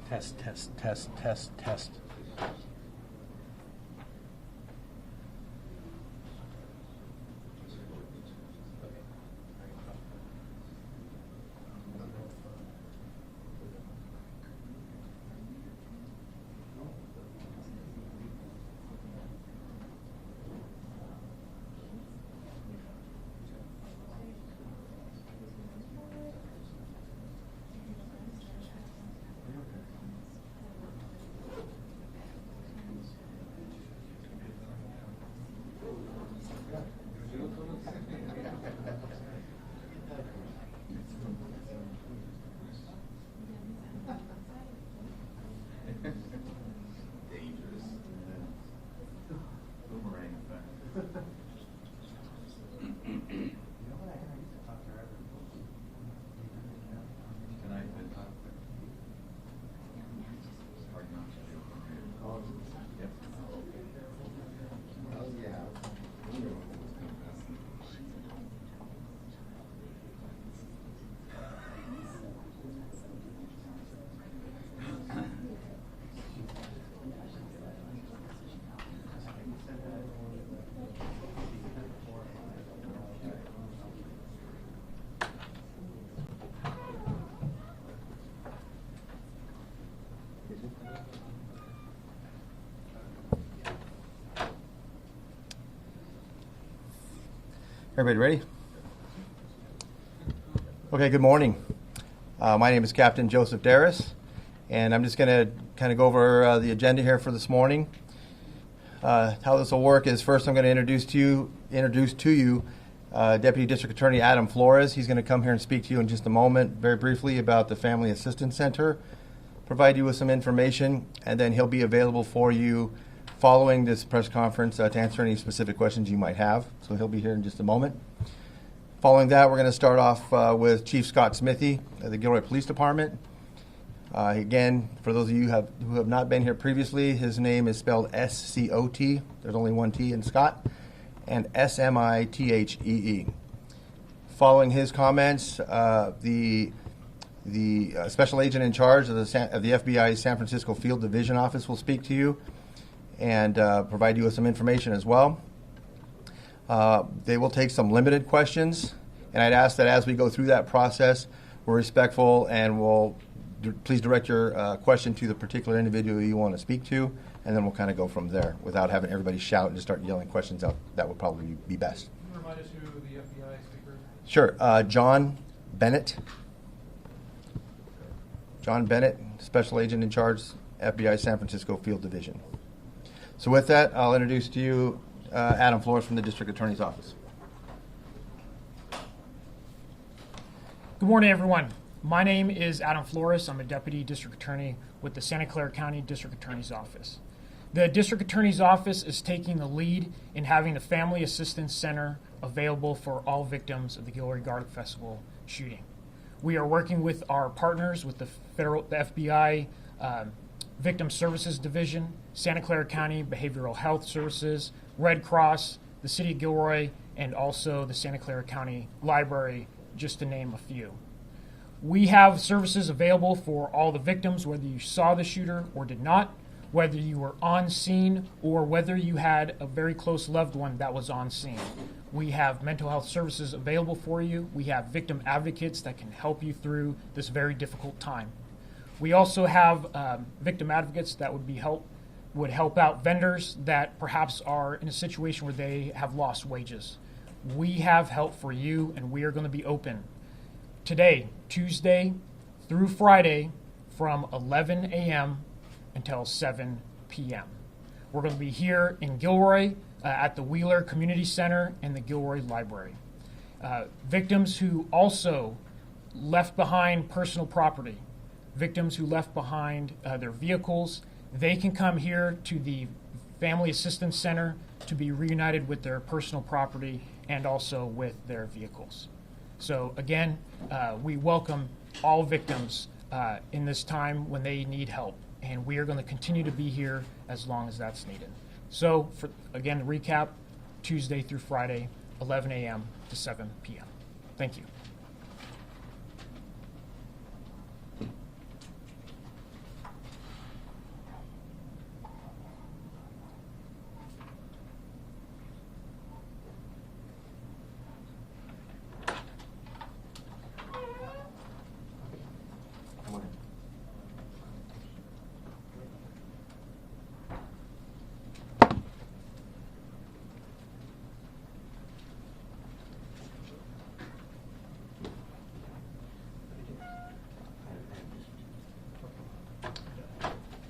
Test, test, test, test, test. Everybody ready? Okay, good morning. My name is Captain Joseph Darris, and I'm just going to kind of go over the agenda here for this morning. How this will work is first I'm going to introduce to you Deputy District Attorney Adam Flores. He's going to come here and speak to you in just a moment, very briefly, about the Family Assistance Center, provide you with some information, and then he'll be available for you following this press conference to answer any specific questions you might have. So he'll be here in just a moment. Following that, we're going to start off with Chief Scott Smithy of the Gilroy Police Department. Again, for those of you who have not been here previously, his name is spelled S-C-O-T. There's only one T in Scott. And S-M-I-T-H-E-E. Following his comments, the special agent in charge of the FBI's San Francisco Field Division Office will speak to you and provide you with some information as well. They will take some limited questions, and I'd ask that as we go through that process, we're respectful and we'll please direct your question to the particular individual you want to speak to, and then we'll kind of go from there without having everybody shout and just start yelling questions out. That would probably be best. Can you remind us who the FBI speaker is? Sure. John Bennett. John Bennett, Special Agent in Charge, FBI San Francisco Field Division. So with that, I'll introduce to you Adam Flores from the District Attorney's Office. Good morning, everyone. My name is Adam Flores. I'm a Deputy District Attorney with the Santa Clara County District Attorney's Office. The District Attorney's Office is taking the lead in having the Family Assistance Center available for all victims of the Gilroy Garlic Festival shooting. We are working with our partners with the FBI Victim Services Division, Santa Clara County Behavioral Health Services, Red Cross, the City of Gilroy, and also the Santa Clara County Library, just to name a few. We have services available for all the victims, whether you saw the shooter or did not, whether you were on scene or whether you had a very close loved one that was on scene. We have mental health services available for you. We have victim advocates that can help you through this very difficult time. We also have victim advocates that would help out vendors that perhaps are in a situation where they have lost wages. We have help for you, and we are going to be open today, Tuesday through Friday, from 11 a.m. until 7 p.m. We're going to be here in Gilroy at the Wheeler Community Center and the Gilroy Library. Victims who also left behind personal property, victims who left behind their vehicles, they can come here to the Family Assistance Center to be reunited with their personal property and also with their vehicles. So again, we welcome all victims in this time when they need help, and we are going to continue to be here as long as that's needed. So again, to recap, Tuesday through Friday, 11 a.m. to 7 p.m. Thank you.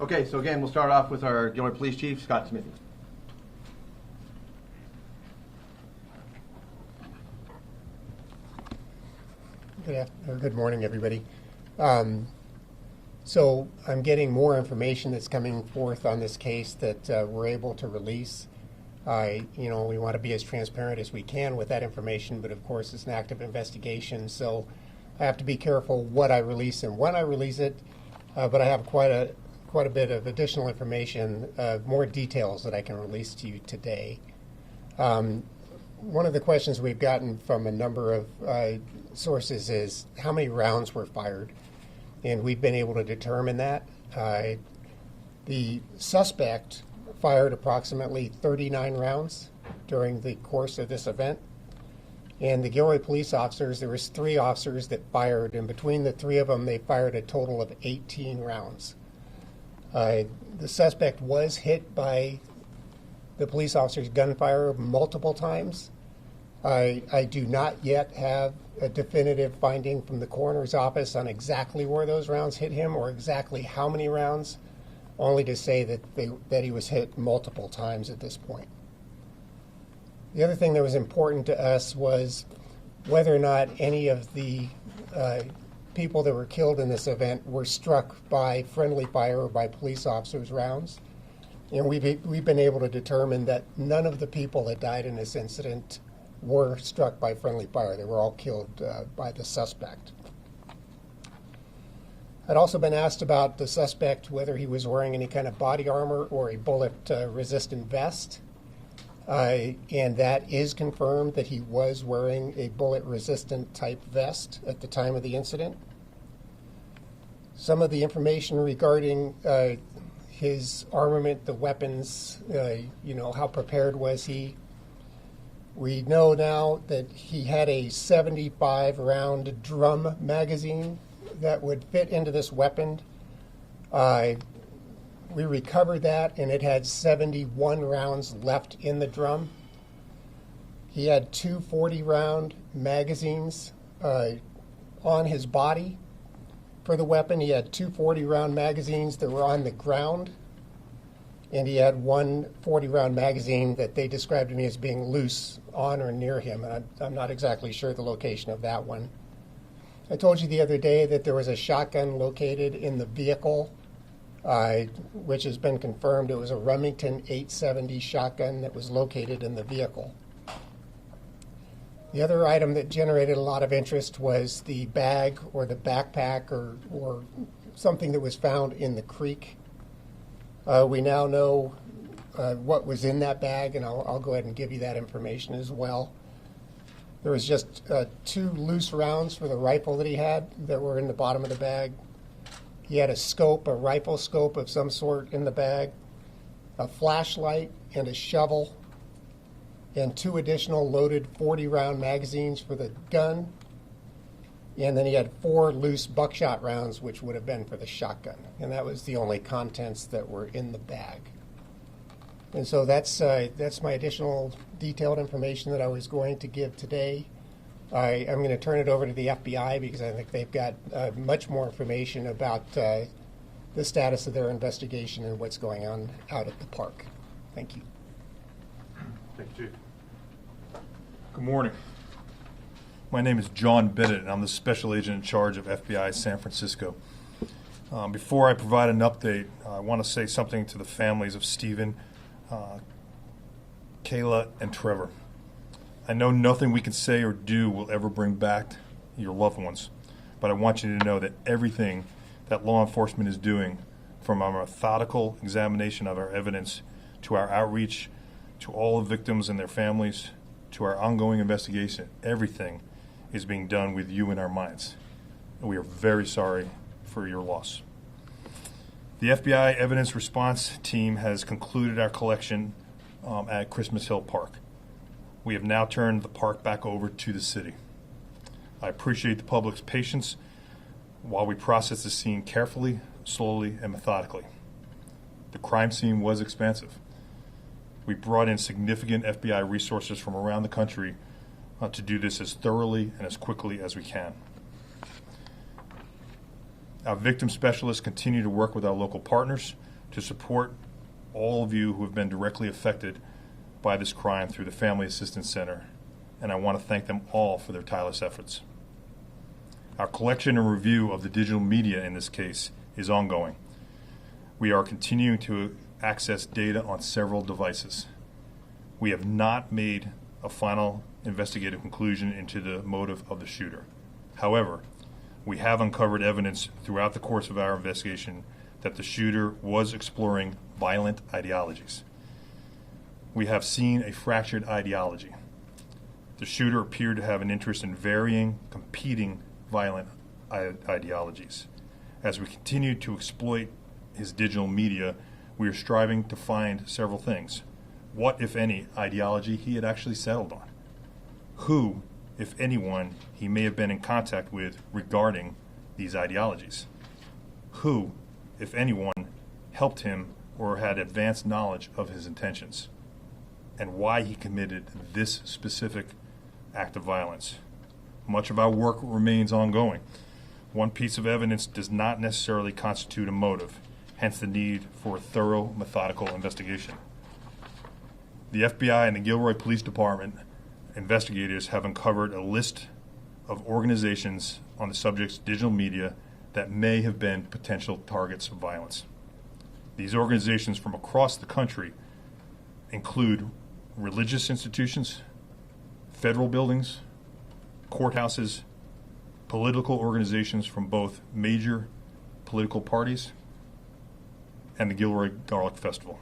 Okay, so again, we'll start off with our Gilroy Police Chief, Scott Smithy. Good morning, everybody. So I'm getting more information that's coming forth on this case that we're able to release. We want to be as transparent as we can with that information, but of course it's an active investigation, so I have to be careful what I release and when I release it. But I have quite a bit of additional information, more details that I can release to you today. One of the questions we've gotten from a number of sources is how many rounds were fired, and we've been able to determine that. The suspect fired approximately 39 rounds during the course of this event, and the Gilroy police officers, there was 3 officers that fired, and between the 3 of them, they fired a total of 18 rounds. The suspect was hit by the police officer's gunfire multiple times. I do not yet have a definitive finding from the coroner's office on exactly where those rounds hit him or exactly how many rounds, only to say that he was hit multiple times at this point. The other thing that was important to us was whether or not any of the people that were killed in this event were struck by friendly fire or by police officers' rounds. And we've been able to determine that none of the people that died in this incident were struck by friendly fire. They were all killed by the suspect. I'd also been asked about the suspect, whether he was wearing any kind of body armor or a bullet-resistant vest. And that is confirmed that he was wearing a bullet-resistant type vest at the time of the incident. Some of the information regarding his armament, the weapons, how prepared was he? We know now that he had a 75-round drum magazine that would fit into this weapon. We recovered that, and it had 71 rounds left in the drum. He had 2 40-round magazines on his body for the weapon. He had 2 40-round magazines that were on the ground, and he had 1 40-round magazine that they described to me as being loose on or near him, and I'm not exactly sure the location of that one. I told you the other day that there was a shotgun located in the vehicle, which has been confirmed. It was a Remington 870 shotgun that was located in the vehicle. The other item that generated a lot of interest was the bag or the backpack or something that was found in the creek. We now know what was in that bag, and I'll go ahead and give you that information as well. There was just 2 loose rounds for the rifle that he had that were in the bottom of the bag. He had a scope, a rifle scope of some sort in the bag, a flashlight and a shovel, and 2 additional loaded 40-round magazines for the gun. And then he had 4 loose buckshot rounds, which would have been for the shotgun. And that was the only contents that were in the bag. And so that's my additional detailed information that I was going to give today. I'm going to turn it over to the FBI because I think they've got much more information about the status of their investigation and what's going on out at the park. Thank you. Thank you, Chief. Good morning. My name is John Bennett, and I'm the Special Agent in charge of FBI San Francisco. Before I provide an update, I want to say something to the families of Stephen, Kayla, and Trevor. I know nothing we can say or do will ever bring back your loved ones, but I want you to know that everything that law enforcement is doing, from our methodical examination of our evidence to our outreach to all the victims and their families to our ongoing investigation, everything is being done with you in our minds. And we are very sorry for your loss. The FBI Evidence Response Team has concluded our collection at Christmas Hill Park. We have now turned the park back over to the city. I appreciate the public's patience while we process the scene carefully, slowly, and methodically. The crime scene was expansive. We brought in significant FBI resources from around the country to do this as thoroughly and as quickly as we can. Our victim specialists continue to work with our local partners to support all of you who have been directly affected by this crime through the Family Assistance Center, and I want to thank them all for their tireless efforts. Our collection and review of the digital media in this case is ongoing. We are continuing to access data on several devices. We have not made a final investigative conclusion into the motive of the shooter. However, we have uncovered evidence throughout the course of our investigation that the shooter was exploring violent ideologies. We have seen a fractured ideology. The shooter appeared to have an interest in varying, competing violent ideologies. As we continue to exploit his digital media, we are striving to find several things. What, if any, ideology he had actually settled on? Who, if anyone, he may have been in contact with regarding these ideologies? Who, if anyone, helped him or had advanced knowledge of his intentions? And why he committed this specific act of violence? Much of our work remains ongoing. One piece of evidence does not necessarily constitute a motive, hence the need for a thorough, methodical investigation. The FBI and the Gilroy Police Department investigators have uncovered a list of organizations on the subject's digital media that may have been potential targets of violence. These organizations from across the country include religious institutions, federal buildings, courthouses, political organizations from both major political parties, and the Gilroy Garlic Festival.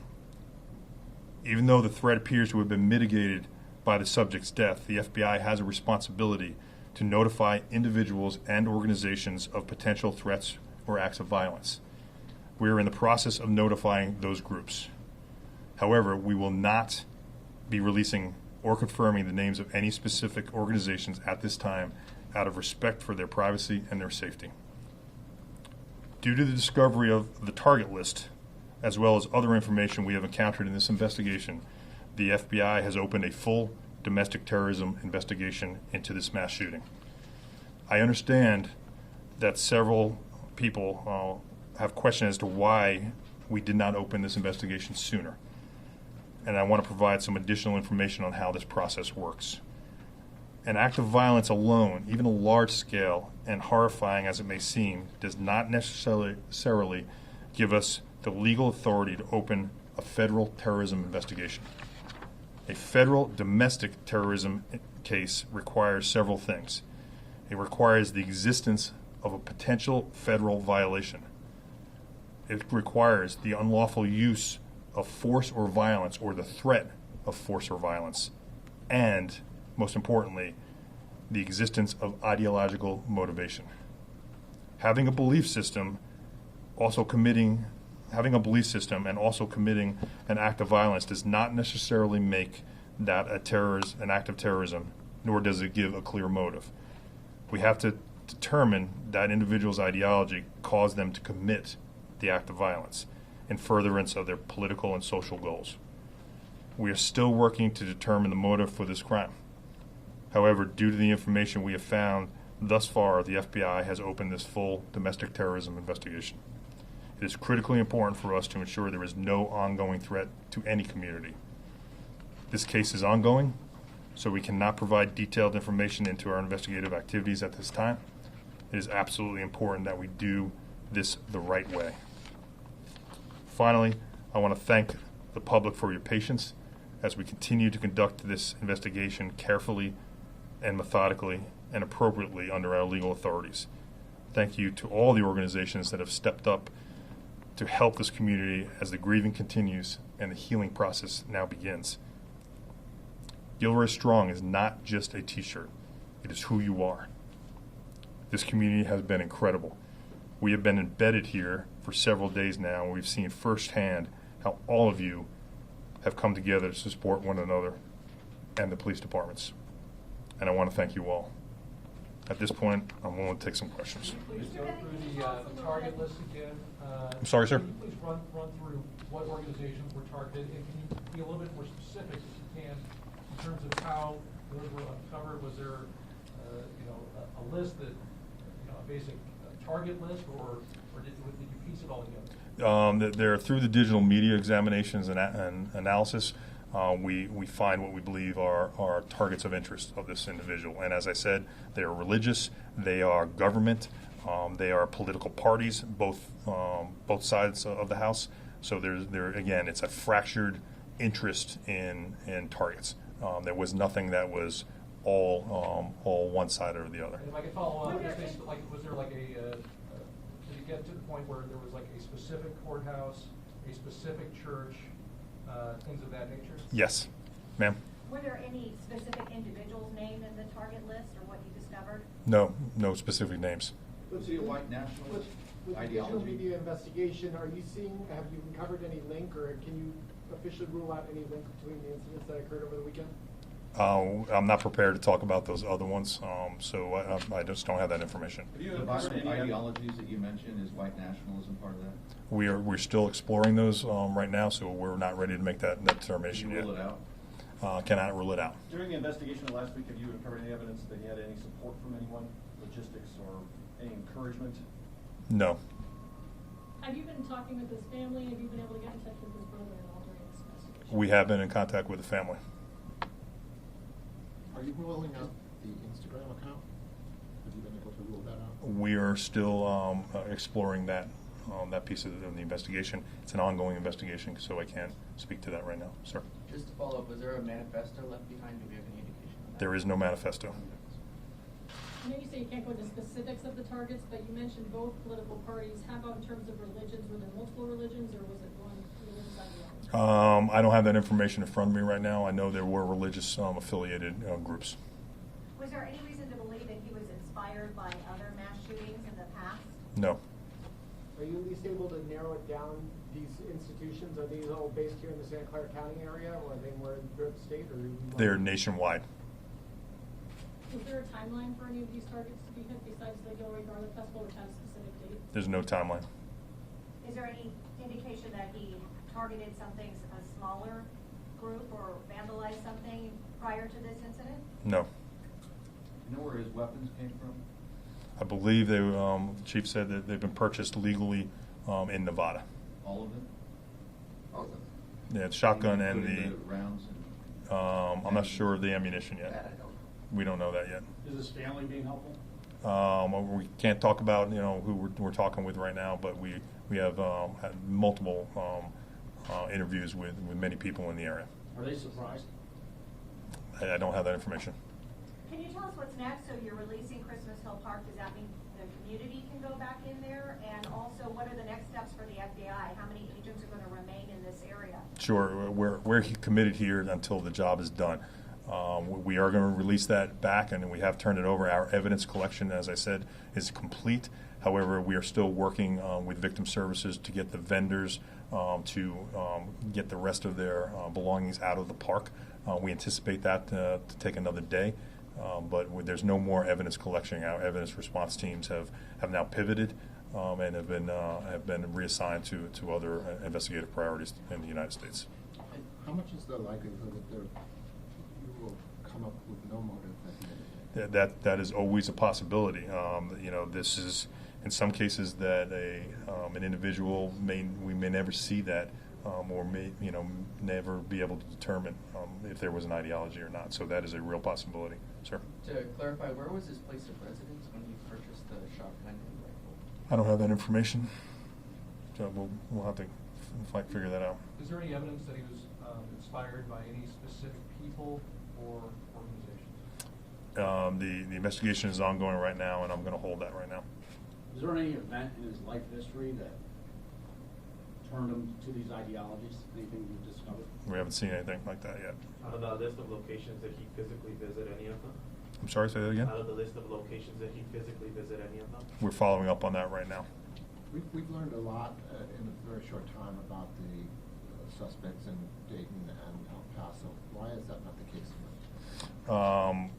Even though the threat appears to have been mitigated by the subject's death, the FBI has a responsibility to notify individuals and organizations of potential threats or acts of violence. We are in the process of notifying those groups. However, we will not be releasing or confirming the names of any specific organizations at this time out of respect for their privacy and their safety. Due to the discovery of the target list, as well as other information we have encountered in this investigation, the FBI has opened a full domestic terrorism investigation into this mass shooting. I understand that several people have questions as to why we did not open this investigation sooner. And I want to provide some additional information on how this process works. An act of violence alone, even a large scale and horrifying as it may seem, does not necessarily give us the legal authority to open a federal terrorism investigation. A federal domestic terrorism case requires several things. It requires the existence of a potential federal violation. It requires the unlawful use of force or violence or the threat of force or violence. And, most importantly, the existence of ideological motivation. Having a belief system having a belief system and also committing an act of violence does not necessarily make that an act of terrorism, nor does it give a clear motive. We have to determine that individual's ideology caused them to commit the act of violence in furtherance of their political and social goals. We are still working to determine the motive for this crime. However, due to the information we have found thus far, the FBI has opened this full domestic terrorism investigation. It is critically important for us to ensure there is no ongoing threat to any community. This case is ongoing, so we cannot provide detailed information into our investigative activities at this time. It is absolutely important that we do this the right way. Finally, I want to thank the public for your patience as we continue to conduct this investigation carefully and methodically and appropriately under our legal authorities. Thank you to all the organizations that have stepped up to help this community as the grieving continues and the healing process now begins. Gilroy Strong is not just a t-shirt. It is who you are. This community has been incredible. We have been embedded here for several days now, and we've seen firsthand how all of you have come together to support one another and the police departments. And I want to thank you all. At this point, I'm willing to take some questions. Please go through the target list again. I'm sorry, sir? Can you please run through what organizations were targeted, and can you be a little bit more specific, if you can, in terms of how those were uncovered? Was there, a list that, a basic target list, or did you piece it all together? They're through the digital media examinations and analysis. We find what we believe are targets of interest of this individual. And as I said, they are religious, they are government, they are political parties, both sides of the house. So again, it's a fractured interest in targets. There was nothing that was all one side or the other. And if I could follow up, was there like did you get to the point where there was like a specific courthouse, a specific church, things of that nature? Yes, ma'am. Were there any specific individuals named in the target list, or what you discovered? No specific names. What's the white nationalist With the ideology? digital media investigation, have you uncovered any link, or can you officially rule out any link between the incidents that occurred over the weekend? I'm not prepared to talk about those other ones, so I just don't have that information. The violent ideologies that you mentioned, is white nationalism part of that? We're still exploring those right now, so we're not ready to make that determination Can yet. you rule it out? Cannot rule it out. During the investigation last week, have you uncovered any evidence that he had any support from anyone, logistics or any encouragement? No. Have you been talking with his family? Have you been able to get in touch with his brother at all during this investigation? We have been in contact with the family. Are you ruling out the Instagram account? Have you been able to rule that out? We are still exploring that piece of the investigation. It's an ongoing investigation, so I can't speak to that right now, sir. Just to follow up, was there a manifesto left behind? Do we have any indication of that? There is no manifesto. I know you say you can't go into specifics of the targets, but you mentioned both political parties. How about in terms of religions? Were there multiple religions, or was it one religion side of the other? I don't have that information in front of me right now. I know there were religious affiliated groups. Was there any reason to believe that he was inspired by other mass shootings in the past? No. Are you at least able to narrow it down, these institutions? Are these all based here in the Santa Clara County area, or are they more throughout the state? Or They're nationwide. Is there a timeline for any of these targets to be hit besides the Gilroy Garlic Festival, which has a specific date? There's no timeline. Is there any indication that he targeted something, a smaller group, or vandalized something prior to this incident? No. You know where his weapons came from? I believe the chief said that they've been purchased legally in Nevada. All of them? All of them. Yeah, it's shotgun Including and the rounds I'm not sure of the ammunition That yet. I don't know. We don't know that yet. Is his family being helpful? We can't talk about who we're talking with right now, but we have had multiple interviews with many people in the area. Are they surprised? I don't have that information. Can you tell us what's next? So you're releasing Christmas Hill Park. Does that mean the community can go back in there? And also, what are the next steps for the FBI? How many agents are going to remain in this area? Sure, we're committed here until the job is done. We are going to release that back, and we have turned it over. Our evidence collection, as I said, is complete. However, we are still working with victim services to get the vendors to get the rest of their belongings out of the park. We anticipate that to take another day, but there's no more evidence collection. Our evidence response teams have now pivoted and have been reassigned to other investigative priorities in the United States. How much is the likelihood that you will come up with no motive at the end of the day? That is always a possibility. This is in some cases that an individual we may never see that, or may never be able to determine if there was an ideology or not. So that is a real possibility, sir. To clarify, where was his place of residence when you purchased the shotgun and rifle? I don't have that information, so we'll have to figure that out. Is there any evidence that he was inspired by any specific people or organizations? The investigation is ongoing right now, and I'm going to hold that right now. Is there any event in his life history that turned him to these ideologies? Anything you've discovered? We haven't seen anything like that yet. Out of the list of locations, did he physically visit any of them? I'm sorry, say that again? Out of the list of locations, did he physically visit any of them? We're following up on that right now. We've learned a lot in a very short time about the suspects in Dayton and El Paso. Why is that not the case here?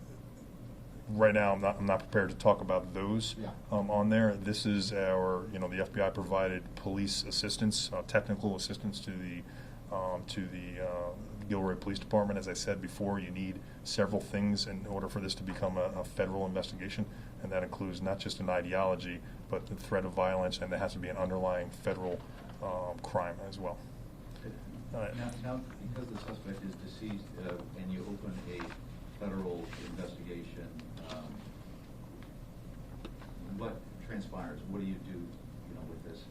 Right now, I'm not prepared to talk about those on there. This is our, the FBI provided police assistance, technical assistance to the Gilroy Police Department. As I said before, you need several things in order for this to become a federal investigation, and that includes not just an ideology, but the threat of violence, and there has to be an underlying federal crime as well. Now, because the suspect is deceased and you open a federal investigation, what transpires? What do you do, with this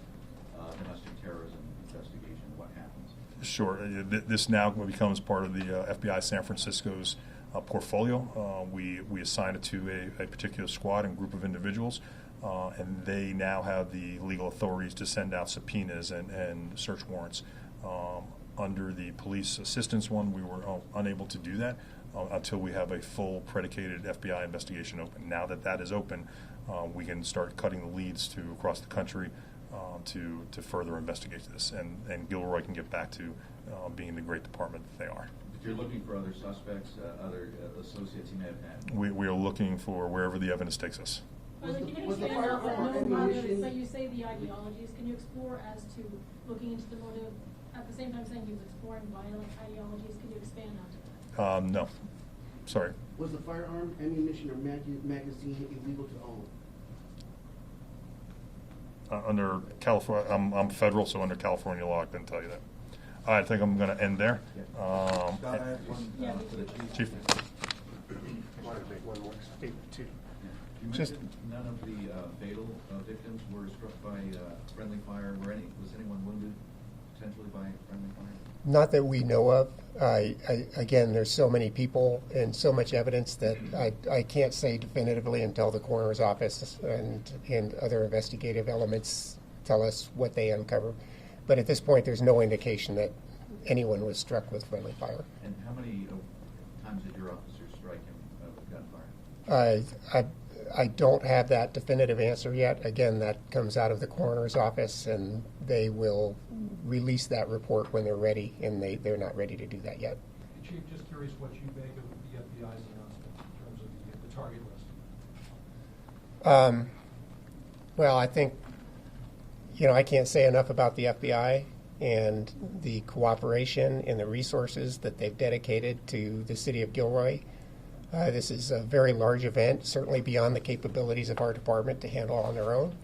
domestic terrorism investigation? What happens? Sure. This now becomes part of the FBI San Francisco's portfolio. We assign it to a particular squad and group of individuals, and they now have the legal authorities to send out subpoenas and search warrants. Under the police assistance one, we were unable to do that until we have a full predicated FBI investigation open. Now that is open, we can start cutting the leads across the country to further investigate this, and Gilroy can get back to being the great department that they are. If you're looking for other suspects, other associates you may have had. We are looking for wherever the evidence takes us. But you say the ideologies. Can you explore as to looking into the motive, at the same time saying he was exploring violent ideologies? Can you expand on that? No. Sorry. Was the firearm, ammunition, or magazine illegal to own? Under California, I'm federal, so under California law, I couldn't tell you that. I think I'm going to end there. Scott, I have one for the chief. I wanted to make one more statement too. You mentioned none of the fatal victims were struck by friendly fire. Was anyone wounded potentially by friendly fire? Not that we know of. Again, there's so many people and so much evidence that I can't say definitively until the coroner's office and other investigative elements tell us what they uncover. But at this point, there's no indication that anyone was struck with friendly fire. And how many times did your officers strike him with gunfire? I don't have that definitive answer yet. Again, that comes out of the coroner's office, and they will release that report when they're ready, and they're not ready to do that yet. Chief, just curious what you make of the FBI's announcement in terms of the target list. Well, I think, I can't say enough about the FBI and the cooperation and the resources that they've dedicated to the city of Gilroy. This is a very large event, certainly beyond the capabilities of our department to handle on their own.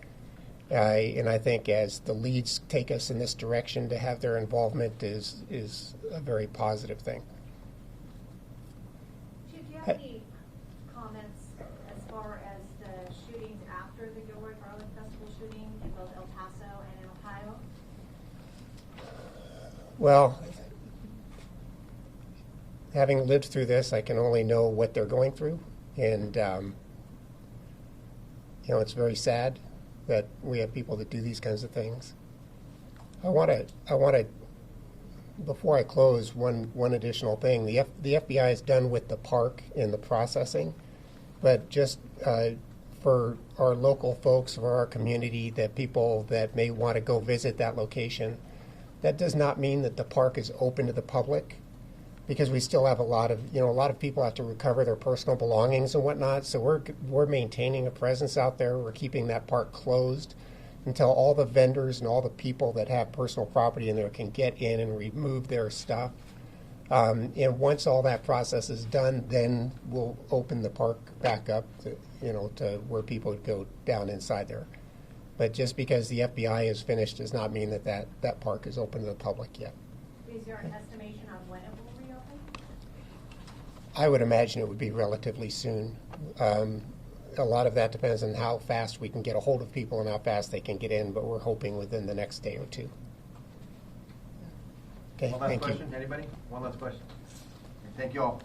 And I think as the leads take us in this direction, to have their involvement is a very positive thing. Chief, do you have any comments as far as the shootings after the Gilroy Garlic Festival shooting in both El Paso and in Ohio? Well, having lived through this, I can only know what they're going through, and it's very sad that we have people that do these kinds of things. I want to Before I close, one additional thing. The FBI is done with the park in the processing, but just for our local folks, for our community, that people that may want to go visit that location, that does not mean that the park is open to the public, because we still have a lot of people have to recover their personal belongings and whatnot. So we're maintaining a presence out there. We're keeping that park closed until all the vendors and all the people that have personal property in there can get in and remove their stuff. And once all that process is done, then we'll open the park back up to where people would go down inside there. But just because the FBI is finished does not mean that park is open to the public yet. Is there an estimation on when it will reopen? I would imagine it would be relatively soon. A lot of that depends on how fast we can get a hold of people and how fast they can get in, but we're hoping within the next day or two. Okay, One last thank you. question, anybody? One last question. Thank you all.